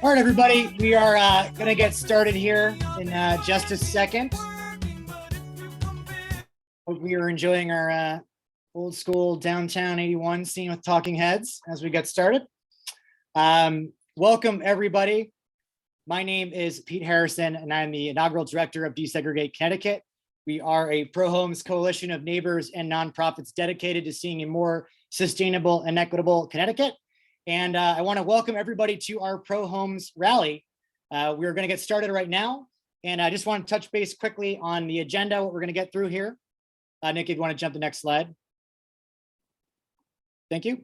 All right, everybody, we are going to get started here in just a second. Hope we are enjoying our old school downtown 81 scene with talking heads as we get started. Welcome, everybody. My name is Pete Harrison, and I'm the inaugural director of Desegregate Connecticut. We are a pro-homes coalition of neighbors and nonprofits dedicated to seeing a more sustainable and equitable Connecticut. And I want to welcome everybody to our Pro Homes rally. We're going to get started right now. And I just want to touch base quickly on the agenda, what we're going to get through here. Nick, if you want to jump to the next slide. Thank you.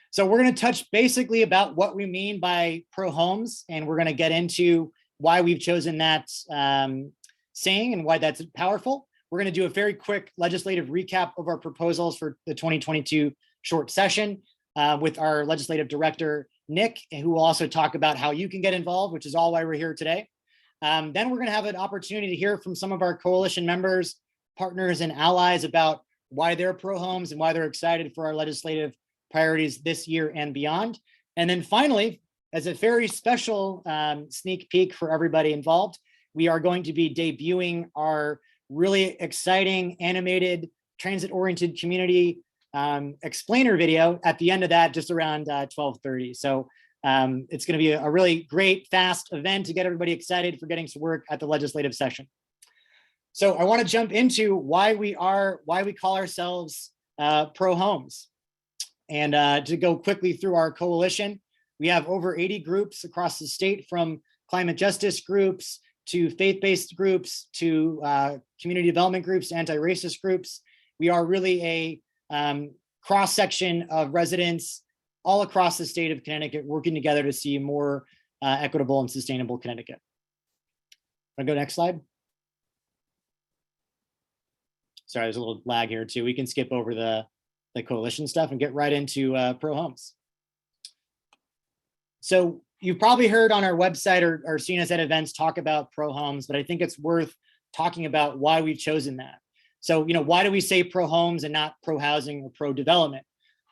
So we're going to touch basically about what we mean by pro homes, and we're going to get into why we've chosen that saying and why that's powerful. We're going to do a very quick legislative recap of our proposals for the 2022 short session. With our legislative director, Nick, who will also talk about how you can get involved, which is all why we're here today. Then we're going to have an opportunity to hear from some of our coalition members, partners, and allies about why they're pro-homes and why they're excited for our legislative priorities this year and beyond. And then finally, as a very special sneak peek for everybody involved, we are going to be debuting our really exciting animated transit-oriented community explainer video at the end of that, just around 12:30. So it's going to be a really great, fast event to get everybody excited for getting to work at the legislative session. So I want to jump into why we call ourselves Pro Homes. And to go quickly through our coalition, we have over 80 groups across the state, from climate justice groups to faith-based groups to community development groups, anti-racist groups. We are really a cross-section of residents all across the state of Connecticut working together to see a more equitable and sustainable Connecticut. I'll go next slide. Sorry, there's a little lag here too. We can skip over the coalition stuff and get right into Pro Homes. So you've probably heard on our website or seen us at events talk about Pro Homes, but I think it's worth talking about why we've chosen that. So, why do we say pro homes and not pro housing or pro development?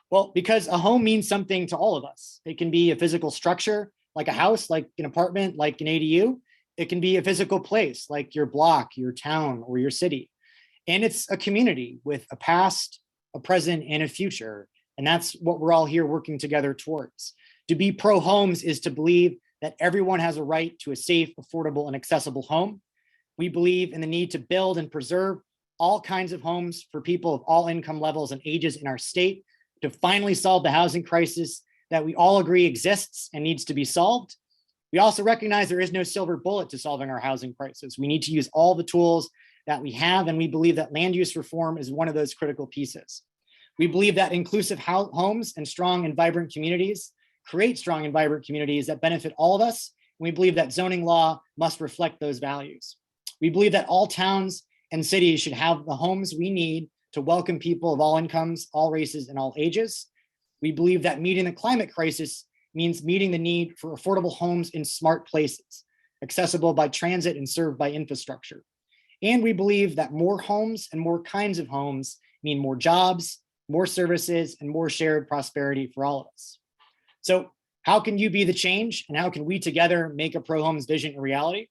Well, because a home means something to all of us. It can be a physical structure, like a house, like an apartment, like an ADU. It can be a physical place, like your block, your town, or your city. And it's a community with a past, a present, and a future. And that's what we're all here working together towards. To be pro homes is to believe that everyone has a right to a safe, affordable, and accessible home. We believe in the need to build and preserve all kinds of homes for people of all income levels and ages in our state, to finally solve the housing crisis that we all agree exists and needs to be solved. We also recognize there is no silver bullet to solving our housing crisis. We need to use all the tools that we have, and we believe that land use reform is one of those critical pieces. We believe that inclusive homes and strong and vibrant communities create strong and vibrant communities that benefit all of us. And we believe that zoning law must reflect those values. We believe that all towns and cities should have the homes we need to welcome people of all incomes, all races, and all ages. We believe that meeting the climate crisis means meeting the need for affordable homes in smart places, accessible by transit and served by infrastructure. And we believe that more homes and more kinds of homes mean more jobs, more services, and more shared prosperity for all of us. So how can you be the change, and how can we together make a pro homes vision a reality?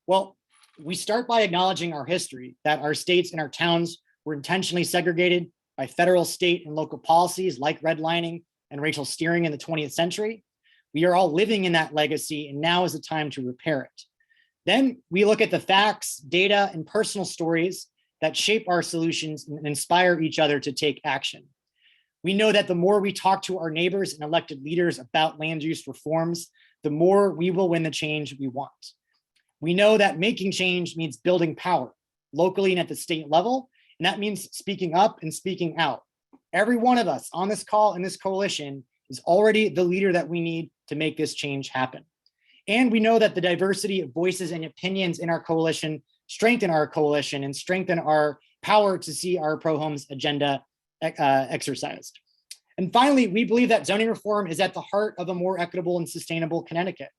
Well, we start by acknowledging our history, that our states and our towns were intentionally segregated by federal, state, and local policies like redlining and racial steering in the 20th century. We are all living in that legacy, and now is the time to repair it. Then we look at the facts, data, and personal stories that shape our solutions and inspire each other to take action. We know that the more we talk to our neighbors and elected leaders about land use reforms, the more we will win the change we want. We know that making change means building power locally and at the state level, and that means speaking up and speaking out. Every one of us on this call in this coalition is already the leader that we need to make this change happen. And we know that the diversity of voices and opinions in our coalition strengthen our coalition and strengthen our power to see our pro homes agenda exercised. And finally, we believe that zoning reform is at the heart of a more equitable and sustainable Connecticut.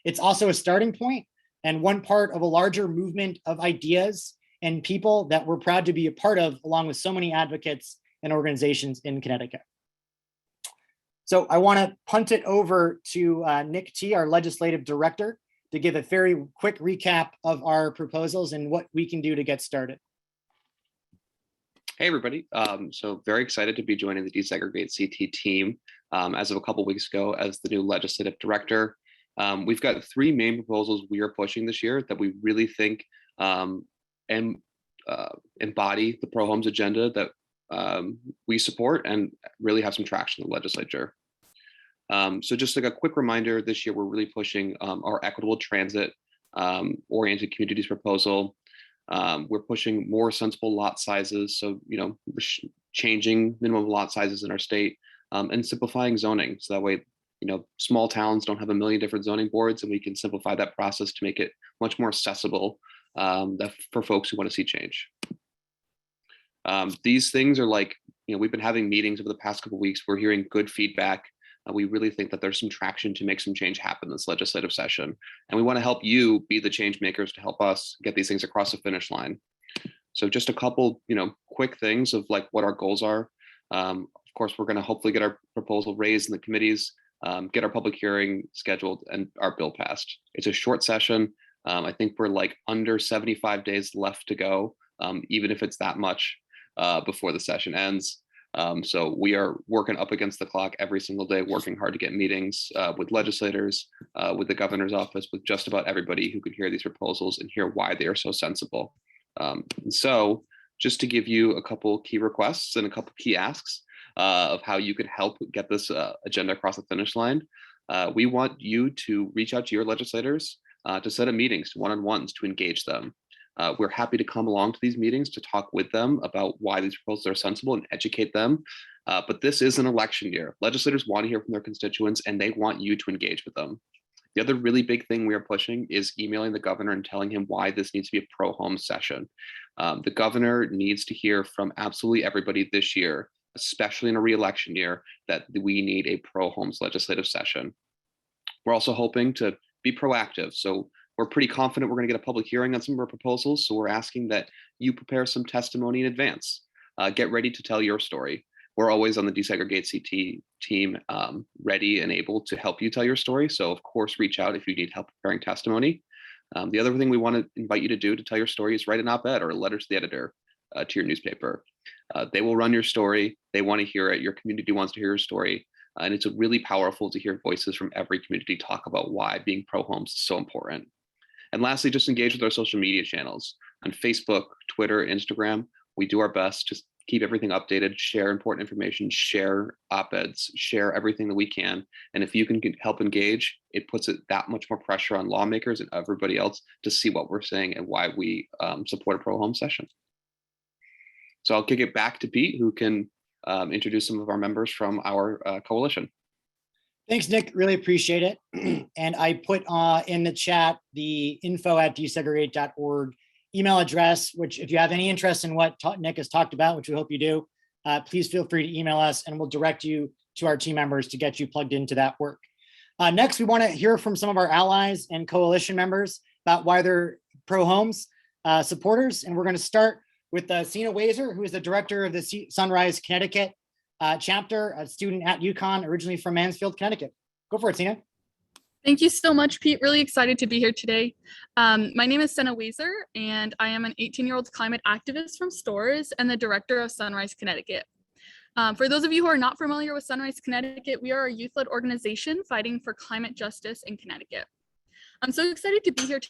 It's also a starting point and one part of a larger movement of ideas and people that we're proud to be a part of, along with so many advocates and organizations in Connecticut. So I want to punt it over to Nick T, our legislative director, to give a very quick recap of our proposals and what we can do to get started. Hey, everybody. So very excited to be joining the DesegregateCT team as of a couple weeks ago as the new legislative director. We've got three main proposals we are pushing this year that we really think embody the pro-homes agenda that we support and really have some traction in the legislature. So just like a quick reminder, this year we're really pushing our equitable transit oriented communities proposal. We're pushing more sensible lot sizes, so changing minimum lot sizes in our state and simplifying zoning, so that way small towns don't have a million different zoning boards, and we can simplify that process to make it much more accessible for folks who want to see change. These things are like, we've been having meetings over the past couple of weeks. We're hearing good feedback. We really think that there's some traction to make some change happen this legislative session. And we want to help you be the change makers to help us get these things across the finish line. So just a couple, quick things of like what our goals are. Of course, we're going to hopefully get our proposal raised in the committees, get our public hearing scheduled, and our bill passed. It's a short session. I think we're like under 75 days left to go, even if it's that much before the session ends. So we are working up against the clock every single day, working hard to get meetings with legislators, with the governor's office, with just about everybody who could hear these proposals and hear why they are so sensible. So just to give you a couple key requests and a couple key asks of how you could help get this agenda across the finish line, we want you to reach out to your legislators to set up meetings, one-on-ones, to engage them. We're happy to come along to these meetings to talk with them about why these proposals are sensible and educate them. But this is an election year. Legislators want to hear from their constituents, and they want you to engage with them. The other really big thing we are pushing is emailing the governor and telling him why this needs to be a pro-home session. The governor needs to hear from absolutely everybody this year, especially in a re-election year, that we need a pro-homes legislative session. We're also hoping to be proactive. So we're pretty confident we're going to get a public hearing on some of our proposals. So we're asking that you prepare some testimony in advance. Get ready to tell your story. We're always on the DesegregateCT team ready and able to help you tell your story. So of course, reach out if you need help preparing testimony. The other thing we want to invite you to do to tell your story is write an op-ed or a letter to the editor to your newspaper. They will run your story. They want to hear it. Your community wants to hear your story. And it's really powerful to hear voices from every community talk about why being pro-homes is so important. And lastly, just engage with our social media channels on Facebook, Twitter, Instagram. We do our best to keep everything updated, share important information, share op-eds, share everything that we can. And if you can help engage, it puts it that much more pressure on lawmakers and everybody else to see what we're saying and why we support a pro-home session. So I'll kick it back to Pete, who can introduce some of our members from our coalition. Thanks, Nick. Really appreciate it. And I put in the chat the info@desegregate.org email address, which if you have any interest in what Nick has talked about, which we hope you do, please feel free to email us and we'll direct you to our team members to get you plugged into that work. Next, we want to hear from some of our allies and coalition members about why they're pro-homes supporters. And we're going to start with Sheila Hayes, who is the director of the Sunrise Connecticut chapter, a student at UConn, originally from Mansfield, Connecticut. Go for it, Sheila. Thank you so much, Pete. Really excited to be here today. My name is Sheila Hayes, and I am an 18-year-old climate activist from Storrs and the director of Sunrise Connecticut. For those of you who are not familiar with Sunrise Connecticut, we are a youth-led organization fighting for climate justice in Connecticut. I'm so excited to be here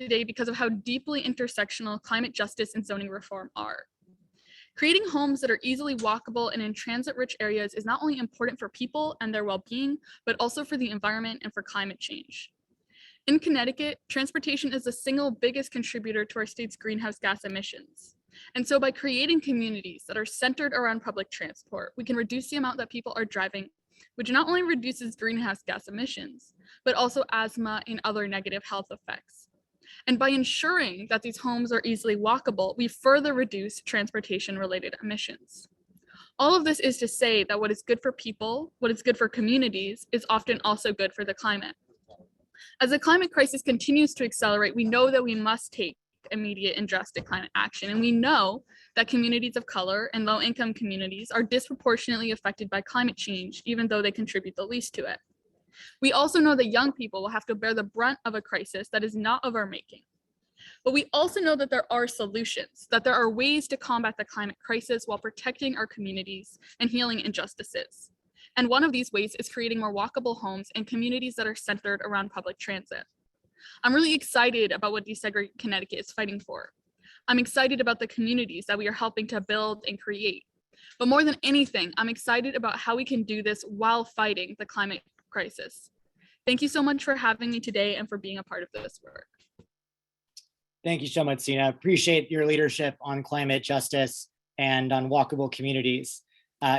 today because of how deeply intersectional climate justice and zoning reform are. Creating homes that are easily walkable and in transit-rich areas is not only important for people and their well-being, but also for the environment and for climate change. In Connecticut, transportation is the single biggest contributor to our state's greenhouse gas emissions. And so by creating communities that are centered around public transport, we can reduce the amount that people are driving, which not only reduces greenhouse gas emissions, but also asthma and other negative health effects. And by ensuring that these homes are easily walkable, we further reduce transportation-related emissions. All of this is to say that what is good for people, what is good for communities, is often also good for the climate. As the climate crisis continues to accelerate, we know that we must take immediate and drastic climate action. And we know that communities of color and low-income communities are disproportionately affected by climate change, even though they contribute the least to it. We also know that young people will have to bear the brunt of a crisis that is not of our making. But we also know that there are solutions, that there are ways to combat the climate crisis while protecting our communities and healing injustices. And one of these ways is creating more walkable homes in communities that are centered around public transit. I'm really excited about what Desegregate Connecticut is fighting for. I'm excited about the communities that we are helping to build and create. But more than anything, I'm excited about how we can do this while fighting the climate crisis. Thank you so much for having me today and for being a part of this work. Thank you so much, Sina. Appreciate your leadership on climate justice and on walkable communities.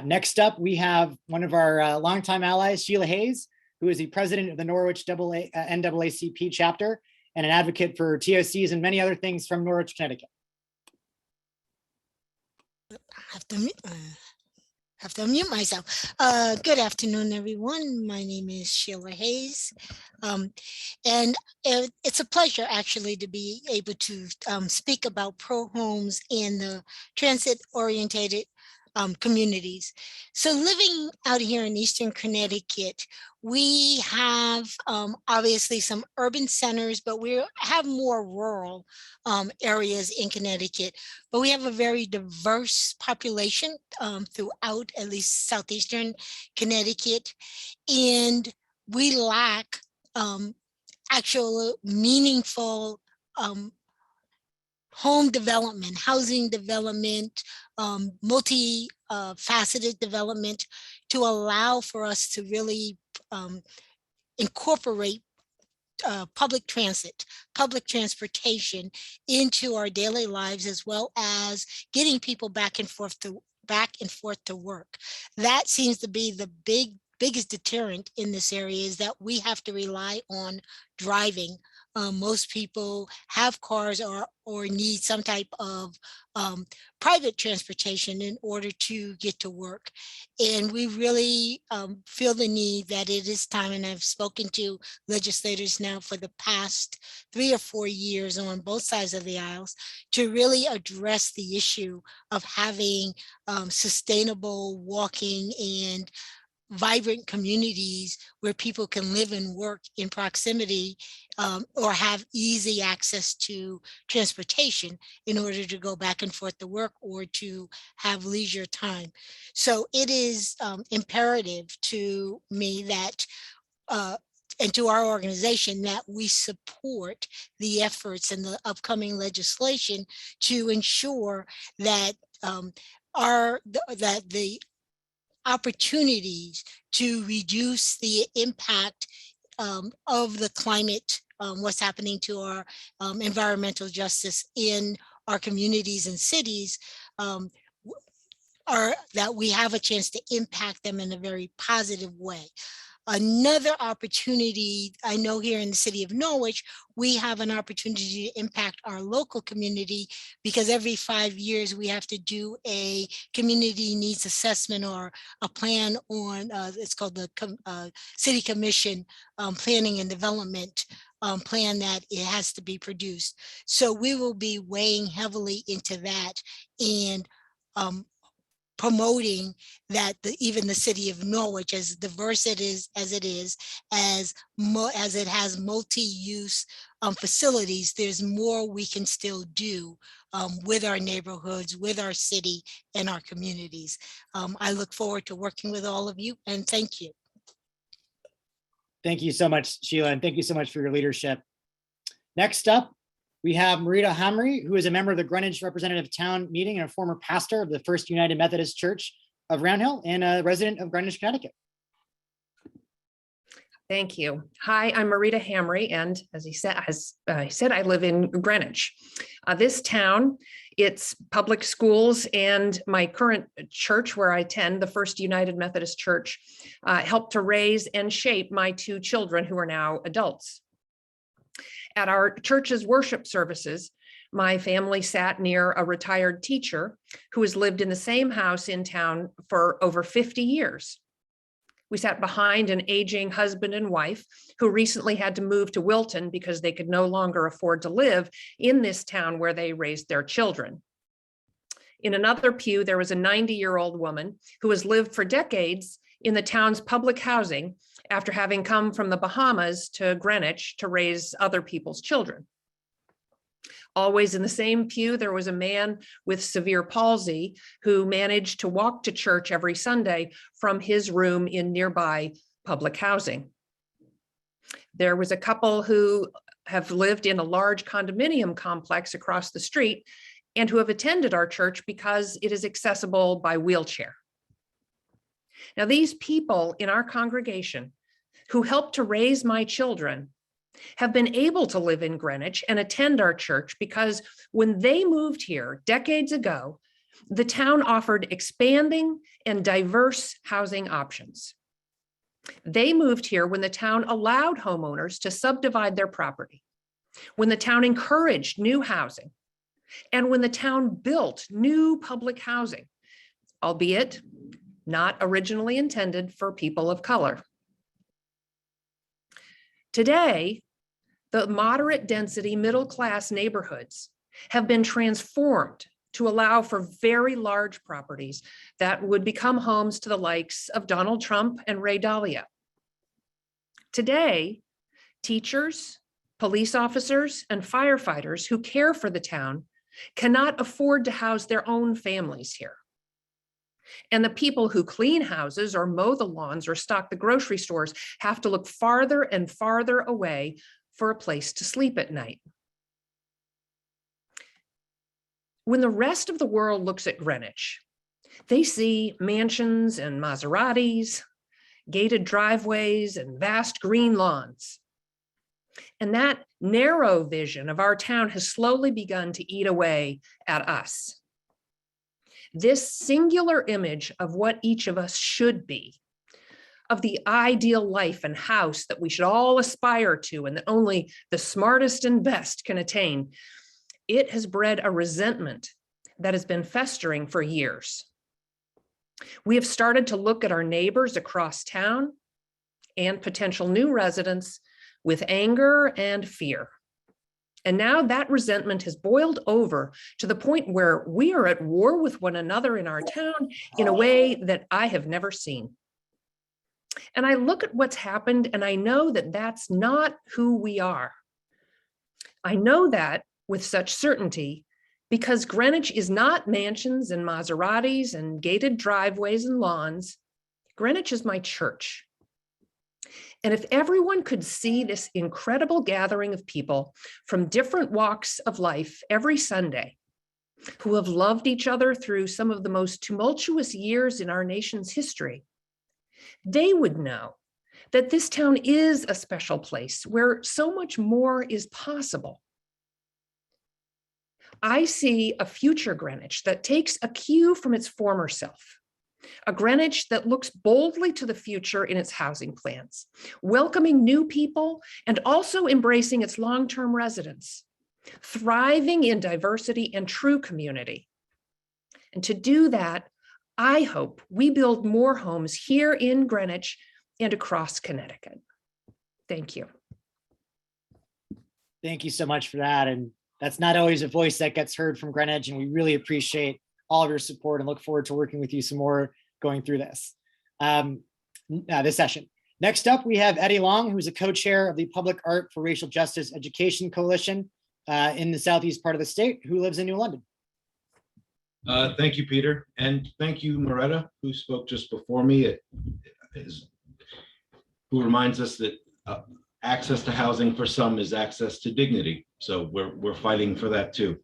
Next up, we have one of our longtime allies, Sheila Hayes, who is the president of the Norwich NAACP chapter and an advocate for TOCs and many other things from Norwich, Connecticut. I have to unmute myself. Good afternoon, everyone. My name is Sheila Hayes. And it's a pleasure actually to be able to speak about pro homes and the transit-oriented communities. So living out here in Eastern Connecticut, we have obviously some urban centers, but we have more rural areas in Connecticut. But we have a very diverse population throughout at least Southeastern Connecticut. And we lack actual meaningful home development, housing development, multi-faceted development to allow for us to really incorporate public transit, public transportation into our daily lives, as well as getting people back and forth to work. That seems to be the biggest deterrent in this area, is that we have to rely on driving. Most people have cars or need some type of private transportation in order to get to work. And we really feel the need that it is time, and I've spoken to legislators now for the past 3 or 4 years on both sides of the aisles, to really address the issue of having sustainable walking and vibrant communities where people can live and work in proximity or have easy access to transportation in order to go back and forth to work or to have leisure time. So it is imperative to me that and to our organization that we support the efforts and the upcoming legislation to ensure that the opportunities to reduce the impact of the climate, what's happening to our environmental justice in our communities and cities, are that we have a chance to impact them in a very positive way. Another opportunity, I know here in the city of Norwich, we have an opportunity to impact our local community, because every 5 years we have to do a community needs assessment or a plan on, it's called the City Commission Planning and Development plan that it has to be produced. So we will be weighing heavily into that and promoting that even the city of Norwich, as diverse as it is, as it has multi-use facilities, there's more we can still do with our neighborhoods, with our city and our communities. I look forward to working with all of you, and thank you. Thank you so much, Sheila, and thank you so much for your leadership. Next up, we have Marita Hamri, who is a member of the Greenwich Representative Town Meeting and a former pastor of the First United Methodist Church of Round Hill and a resident of Greenwich, Connecticut. Thank you. Hi, I'm Marita Hamri, and as I said, I live in Greenwich. This town, its public schools and my current church where I attend, the First United Methodist Church, helped to raise and shape my 2 children who are now adults. At our church's worship services, my family sat near a retired teacher who has lived in the same house in town for over 50 years. We sat behind an aging husband and wife who recently had to move to Wilton because they could no longer afford to live in this town where they raised their children. In another pew, there was a 90-year-old woman who has lived for decades in the town's public housing after having come from the Bahamas to Greenwich to raise other people's children. Always in the same pew, there was a man with severe palsy who managed to walk to church every Sunday from his room in nearby public housing. There was a couple who have lived in a large condominium complex across the street and who have attended our church because it is accessible by wheelchair. Now, these people in our congregation who helped to raise my children have been able to live in Greenwich and attend our church because when they moved here decades ago, the town offered expanding and diverse housing options. They moved here when the town allowed homeowners to subdivide their property, when the town encouraged new housing, and when the town built new public housing, albeit not originally intended for people of color. Today, the moderate density middle-class neighborhoods have been transformed to allow for very large properties that would become homes to the likes of Donald Trump and Ray Dalio. Today, teachers, police officers, and firefighters who care for the town cannot afford to house their own families here. And the people who clean houses or mow the lawns or stock the grocery stores have to look farther and farther away for a place to sleep at night. When the rest of the world looks at Greenwich, they see mansions and Maseratis, gated driveways, and vast green lawns. And that narrow vision of our town has slowly begun to eat away at us. This singular image of what each of us should be, of the ideal life and house that we should all aspire to and that only the smartest and best can attain, it has bred a resentment that has been festering for years. We have started to look at our neighbors across town and potential new residents with anger and fear. And now that resentment has boiled over to the point where we are at war with one another in our town in a way that I have never seen. And I look at what's happened and I know that that's not who we are. I know that with such certainty because Greenwich is not mansions and Maseratis and gated driveways and lawns. Greenwich is my church. And if everyone could see this incredible gathering of people from different walks of life every Sunday, who have loved each other through some of the most tumultuous years in our nation's history, they would know that this town is a special place where so much more is possible. I see a future Greenwich that takes a cue from its former self. A Greenwich that looks boldly to the future in its housing plans, welcoming new people and also embracing its long-term residents, thriving in diversity and true community. And to do that, I hope we build more homes here in Greenwich and across Connecticut. Thank you. Thank you so much for that. And that's not always a voice that gets heard from Greenwich, and we really appreciate all of your support and look forward to working with you some more going through this session. Next up, we have Eddie Long, who's a co-chair of the Public Art for Racial Justice Education Coalition in the southeast part of the state, who lives in New London. Thank you, Peter, and thank you, Moretta, who spoke just before me, who reminds us that access to housing for some is access to dignity. So we're fighting for that too.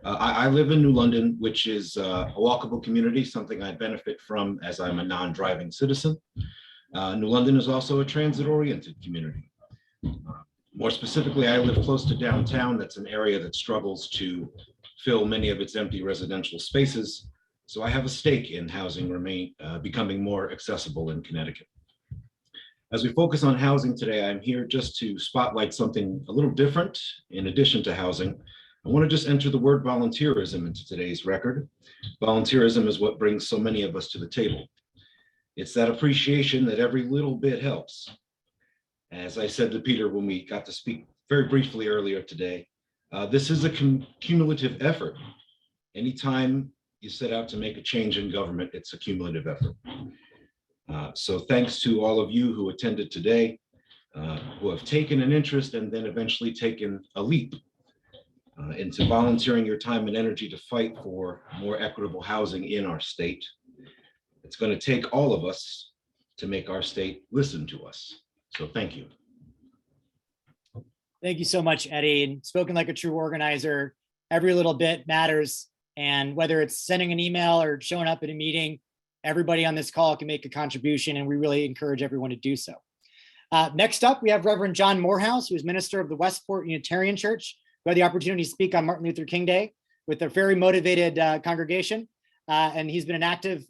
I live in New London, which is a walkable community, something I benefit from as I'm a non-driving citizen. New London is also a transit-oriented community. More specifically, I live close to downtown. That's an area that struggles to fill many of its empty residential spaces. So I have a stake in housing becoming more accessible in Connecticut. As we focus on housing today, I'm here just to spotlight something a little different in addition to housing. I want to just enter the word volunteerism into today's record. Volunteerism is what brings so many of us to the table. It's that appreciation that every little bit helps. As I said to Peter when we got to speak very briefly earlier today, this is a cumulative effort. Anytime you set out to make a change in government, it's a cumulative effort. So thanks to all of you who attended today, who have taken an interest and then eventually taken a leap into volunteering your time and energy to fight for more equitable housing in our state. It's going to take all of us to make our state listen to us. So thank you. Thank you so much, Eddie. And spoken like a true organizer, every little bit matters. And whether it's sending an email or showing up at a meeting, everybody on this call can make a contribution, and we really encourage everyone to do so. Next up, we have Reverend John Morehouse, who is minister of the Westport Unitarian Church, who had the opportunity to speak on Martin Luther King Day with a very motivated congregation. And he's been an active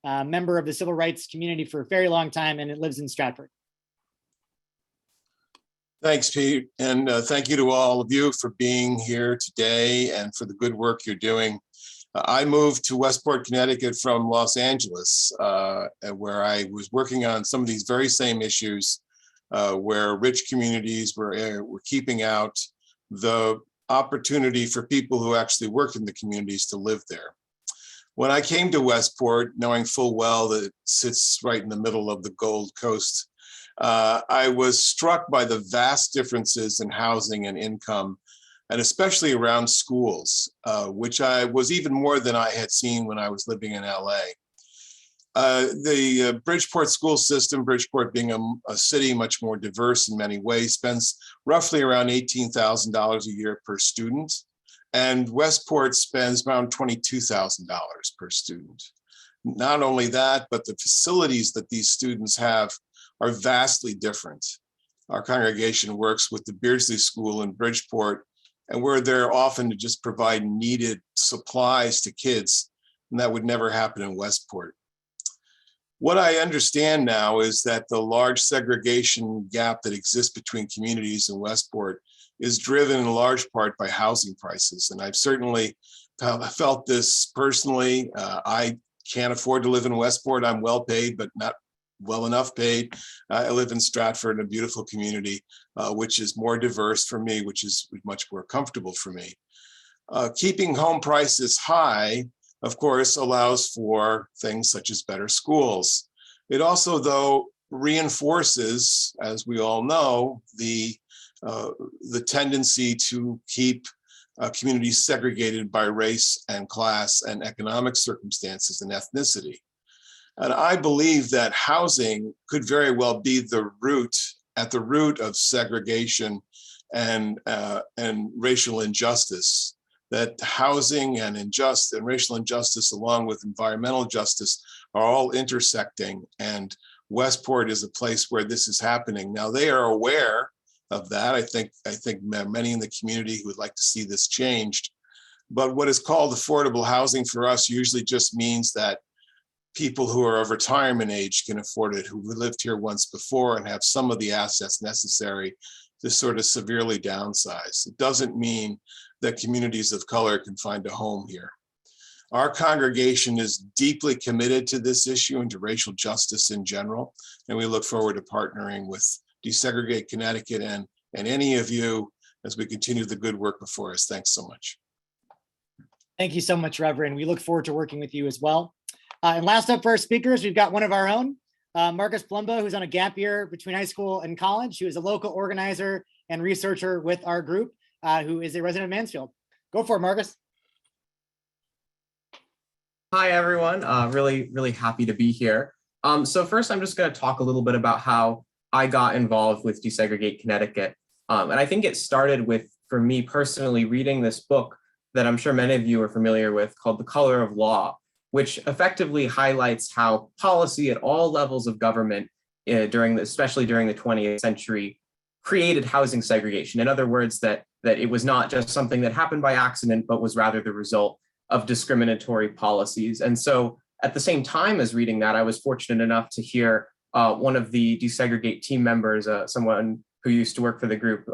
member of the civil rights community for a very long time, and it lives in Stratford. Thanks, Pete. And thank you to all of you for being here today and for the good work you're doing. I moved to Westport, Connecticut from Los Angeles, where I was working on some of these very same issues where rich communities were keeping out the opportunity for people who actually worked in the communities to live there. When I came to Westport, knowing full well that it sits right in the middle of the Gold Coast, I was struck by the vast differences in housing and income, and especially around schools, which I was even more than I had seen when I was living in LA. The Bridgeport school system, Bridgeport being a city much more diverse in many ways, spends roughly around $18,000 a year per student. And Westport spends around $22,000 per student. Not only that, but the facilities that these students have are vastly different. Our congregation works with the Beardsley School in Bridgeport, and we're there often to just provide needed supplies to kids, and that would never happen in Westport. What I understand now is that the large segregation gap that exists between communities in Westport is driven in large part by housing prices. And I've certainly felt this personally. I can't afford to live in Westport. I'm well paid, but not well enough paid. I live in Stratford, a beautiful community, which is more diverse for me, which is much more comfortable for me. Keeping home prices high, of course, allows for things such as better schools. It also, though, reinforces, as we all know, the tendency to keep communities segregated by race and class and economic circumstances and ethnicity. And I believe that housing could very well be at the root of segregation and racial injustice. That housing and racial injustice, along with environmental justice, are all intersecting. And Westport is a place where this is happening. Now, they are aware of that. I think many in the community who would like to see this changed. But what is called affordable housing for us usually just means that people who are of retirement age can afford it, who lived here once before and have some of the assets necessary to sort of severely downsize. It doesn't mean that communities of color can find a home here. Our congregation is deeply committed to this issue and to racial justice in general, and we look forward to partnering with Desegregate Connecticut and any of you as we continue the good work before us. Thanks so much. Thank you so much, Reverend. We look forward to working with you as well. And last up for our speakers, we've got one of our own, Marcus Palumbo, who's on a gap year between high school and college, who is a local organizer and researcher with our group, who is a resident of Mansfield. Go for it, Marcus. Hi, everyone. Really happy to be here. So first, I'm just going to talk a little bit about how I got involved with Desegregate Connecticut. And I think it started with, for me personally, reading this book that I'm sure many of you are familiar with called The Color of Law, which effectively highlights how policy at all levels of government, especially during the 20th century, created housing segregation. In other words, that it was not just something that happened by accident, but was rather the result of discriminatory policies. And so at the same time as reading that, I was fortunate enough to hear one of the Desegregate team members, someone who used to work for the group,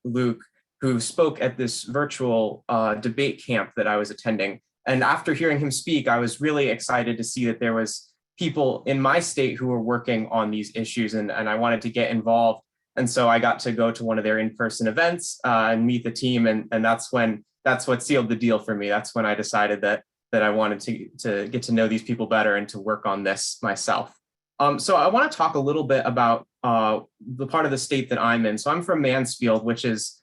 Luke, who spoke at this virtual debate camp that I was attending. And after hearing him speak, I was really excited to see that there was people in my state who were working on these issues, and I wanted to get involved. And so I got to go to one of their in-person events and meet the team, and that's what sealed the deal for me. That's when I decided that I wanted to get to know these people better and to work on this myself. So I want to talk a little bit about the part of the state that I'm in. So I'm from Mansfield, which is,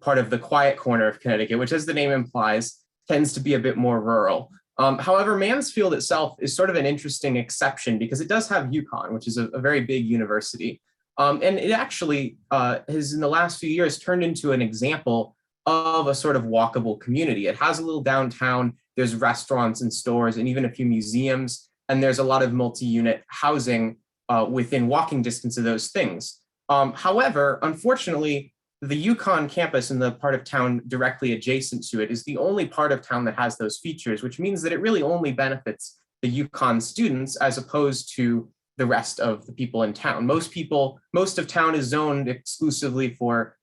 part of the quiet corner of Connecticut, which, as the name implies, tends to be a bit more rural. However, Mansfield itself is sort of an interesting exception because it does have UConn, which is a very big university. And it actually has, in the last few years, turned into an example of a sort of walkable community. It has a little downtown, there's restaurants and stores and even a few museums, and there's a lot of multi-unit housing within walking distance of those things. However, unfortunately, the UConn campus and the part of town directly adjacent to it is the only part of town that has those features, which means that it really only benefits the UConn students as opposed to the rest of the people in town. Most of town is zoned exclusively for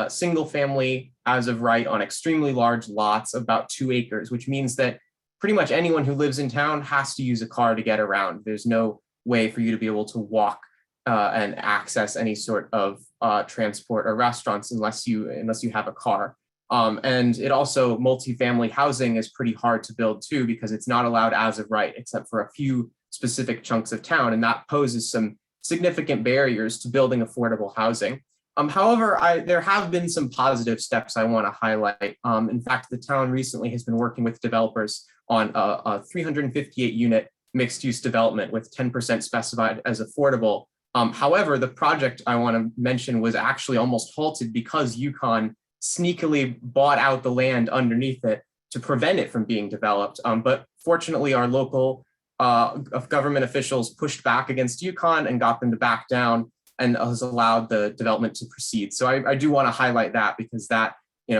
single family as of right on extremely large lots, about 2 acres, which means that pretty much anyone who lives in town has to use a car to get around. There's no way for you to be able to walk and access any sort of transport or restaurants unless you have a car. And it also, multifamily housing is pretty hard to build too, because it's not allowed as of right, except for a few specific chunks of town. And that poses some significant barriers to building affordable housing. However, there have been some positive steps I want to highlight. In fact, the town recently has been working with developers on a 358 unit mixed use development with 10% specified as affordable. However, the project I want to mention was actually almost halted because UConn sneakily bought out the land underneath it to prevent it from being developed. But fortunately, our local government officials pushed back against UConn and got them to back down, and has allowed the development to proceed. So I do want to highlight that, because that,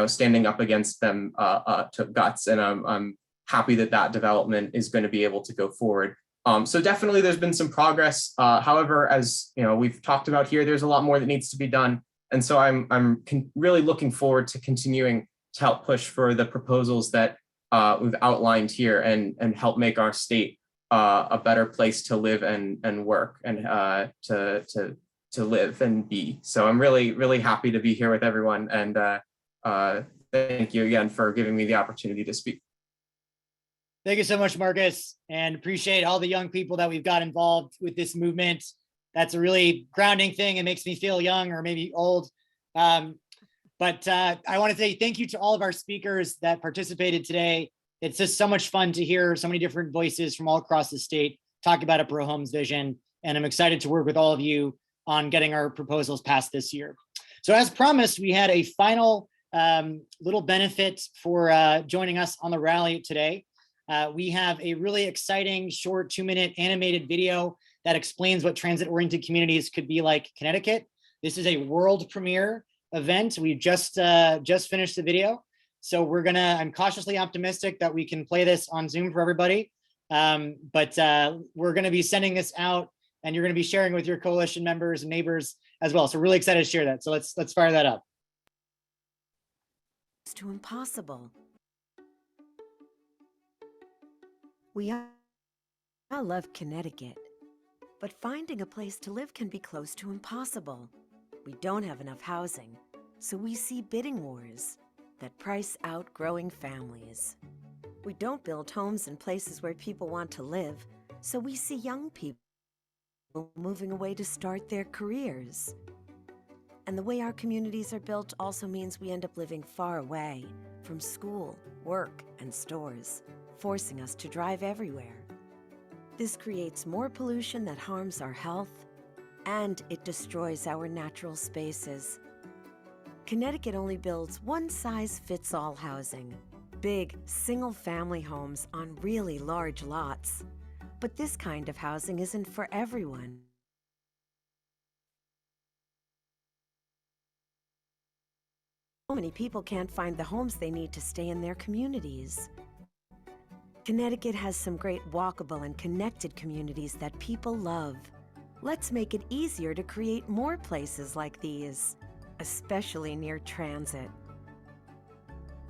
standing up against them took guts, and I'm happy that development is going to be able to go forward. So definitely there's been some progress. However, as we've talked about here, there's a lot more that needs to be done. And so I'm really looking forward to continuing to help push for the proposals that we've outlined here and help make our state a better place to live and work and to live and be. So I'm really, really happy to be here with everyone. And thank you again for giving me the opportunity to speak. Thank you so much, Marcus, and appreciate all the young people that we've got involved with this movement. That's a really grounding thing. It makes me feel young or maybe old. But I want to say thank you to all of our speakers that participated today. It's just so much fun to hear so many different voices from all across the state talk about a Pro Homes vision. And I'm excited to work with all of you on getting our proposals passed this year. So as promised, we had a final little benefit for joining us on the rally today. We have a really exciting short 2-minute animated video that explains what transit-oriented communities could be like Connecticut. This is a world premiere event. We just finished the video. So I'm cautiously optimistic that we can play this on Zoom for everybody. But we're gonna be sending this out, and you're gonna be sharing with your coalition members and neighbors as well. So really excited to share that. So let's fire that up. It's too impossible. We all love Connecticut, but finding a place to live can be close to impossible. We don't have enough housing, so we see bidding wars that price out growing families. We don't build homes in places where people want to live, so we see young people moving away to start their careers. And the way our communities are built also means we end up living far away from school, work, and stores, forcing us to drive everywhere. This creates more pollution that harms our health, and it destroys our natural spaces. Connecticut only builds one-size-fits-all housing, big, single-family homes on really large lots. But this kind of housing isn't for everyone. So many people can't find the homes they need to stay in their communities. Connecticut has some great walkable and connected communities that people love. Let's make it easier to create more places like these, especially near transit.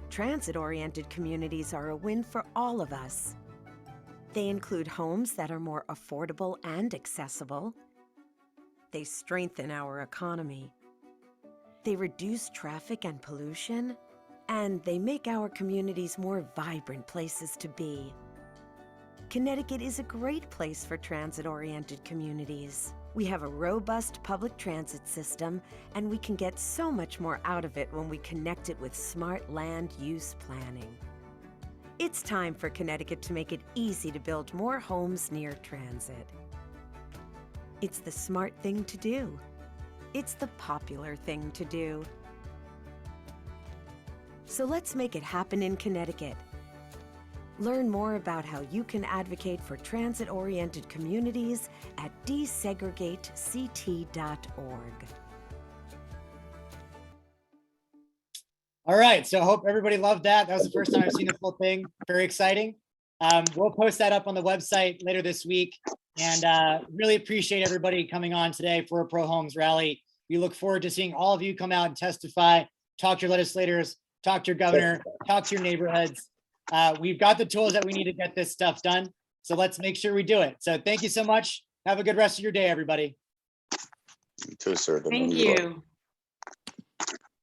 Transit-oriented communities are a win for all of us. They include homes that are more affordable and accessible. They strengthen our economy. They reduce traffic and pollution, and they make our communities more vibrant places to be. Connecticut is a great place for transit-oriented communities. We have a robust public transit system, and we can get so much more out of it when we connect it with smart land use planning. It's time for Connecticut to make it easy to build more homes near transit. It's the smart thing to do. It's the popular thing to do. So let's make it happen in Connecticut. Learn more about how you can advocate for transit-oriented communities at DesegregateCT.org. All right, so I hope everybody loved that. That was the first time I've seen the full thing. Very exciting. We'll post that up on the website later this week. And really appreciate everybody coming on today for a Pro Homes rally. We look forward to seeing all of you come out and testify, talk to your legislators, talk to your governor, talk to your neighborhoods. We've got the tools that we need to get this stuff done. So let's make sure we do it. So thank you so much. Have a good rest of your day, everybody. You too, sir. Thank you.